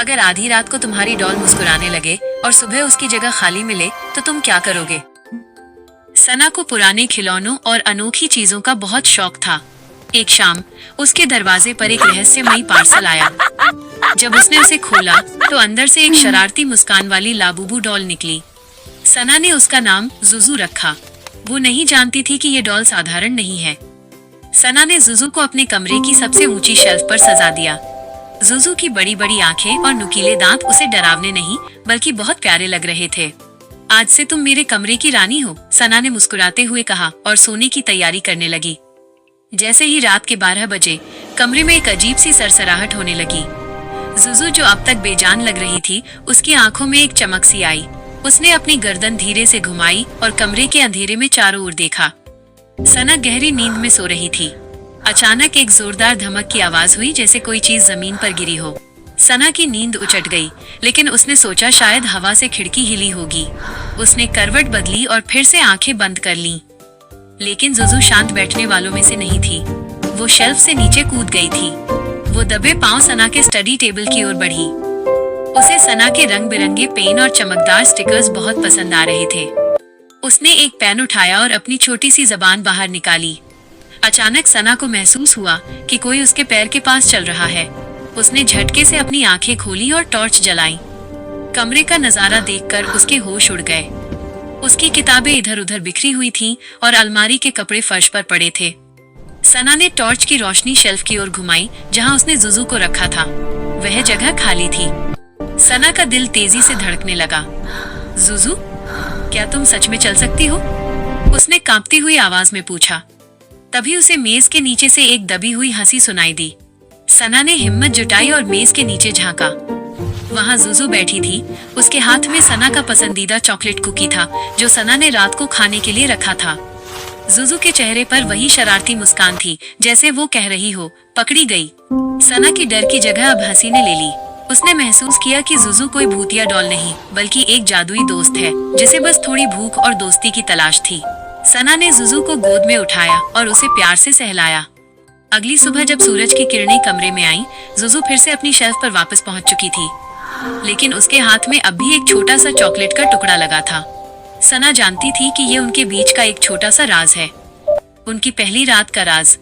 अगर आधी रात को तुम्हारी डॉल मुस्कुराने लगे और सुबह उसकी जगह खाली मिले तो तुम क्या करोगे? सना को पुराने खिलौनों और अनोखी चीजों का बहुत शौक था। एक शाम उसके दरवाजे पर एक रहस्यमयी पार्सल आया। जब उसने उसे खोला तो अंदर से एक शरारती मुस्कान वाली लाबूबू डॉल निकली। सना ने उसका नाम जुजू रखा। वो नहीं जानती थी कि ये डॉल साधारण नहीं है। सना ने जुजू को अपने कमरे की सबसे ऊंची शेल्फ पर सजा दिया। जुजू की बड़ी बड़ी आंखें और नुकीले दांत उसे डरावने नहीं बल्कि बहुत प्यारे लग रहे थे। आज से तुम मेरे कमरे की रानी हो, सना ने मुस्कुराते हुए कहा और सोने की तैयारी करने लगी। जैसे ही रात के 12 बजे कमरे में एक अजीब सी सरसराहट होने लगी। जुजू जो अब तक बेजान लग रही थी, उसकी आंखों में एक चमक सी आई। उसने अपनी गर्दन धीरे से घुमाई और कमरे के अंधेरे में चारों ओर देखा। सना गहरी नींद में सो रही थी। अचानक एक जोरदार धमक की आवाज हुई, जैसे कोई चीज जमीन पर गिरी हो। सना की नींद उचट गई, लेकिन उसने सोचा शायद हवा से खिड़की हिली होगी। उसने करवट बदली और फिर से आंखें बंद कर लीं। लेकिन जुजू शांत बैठने वालों में से नहीं थी। वो शेल्फ से नीचे कूद गई थी। वो दबे पांव सना के स्टडी टेबल की ओर बढ़ी। उसे सना के रंग बिरंगे पेन और चमकदार स्टिकर्स बहुत पसंद आ रहे थे। उसने एक पेन उठाया और अपनी छोटी सी जबान बाहर निकाली। अचानक सना को महसूस हुआ कि कोई उसके पैर के पास चल रहा है। उसने झटके से अपनी आंखें खोली और टॉर्च जलाई। कमरे का नजारा देखकर उसके होश उड़ गए। उसकी किताबें इधर उधर बिखरी हुई थीं और अलमारी के कपड़े फर्श पर पड़े थे। सना ने टॉर्च की रोशनी शेल्फ की ओर घुमाई जहां उसने जुजू को रखा था। वह जगह खाली थी। सना का दिल तेजी से धड़कने लगा। जुजू, क्या तुम सच में चल सकती हो? उसने कांपती हुई आवाज में पूछा। तभी उसे मेज के नीचे से एक दबी हुई हंसी सुनाई दी। सना ने हिम्मत जुटाई और मेज के नीचे झांका। वहां जुजू बैठी थी। उसके हाथ में सना का पसंदीदा चॉकलेट कुकी था जो सना ने रात को खाने के लिए रखा था। जुजू के चेहरे पर वही शरारती मुस्कान थी, जैसे वो कह रही हो, पकड़ी गई। सना की डर की जगह अब हंसी ने ले ली। उसने महसूस किया कि जुजू कोई भूतिया डॉल नहीं बल्कि एक जादुई दोस्त है जिसे बस थोड़ी भूख और दोस्ती की तलाश थी। सना ने जुजू को गोद में उठाया और उसे प्यार से सहलाया। अगली सुबह जब सूरज की किरणें कमरे में आईं, जुजू फिर से अपनी शेल्फ पर वापस पहुंच चुकी थी, लेकिन उसके हाथ में अब भी एक छोटा सा चॉकलेट का टुकड़ा लगा था। सना जानती थी कि ये उनके बीच का एक छोटा सा राज है, उनकी पहली रात का राज।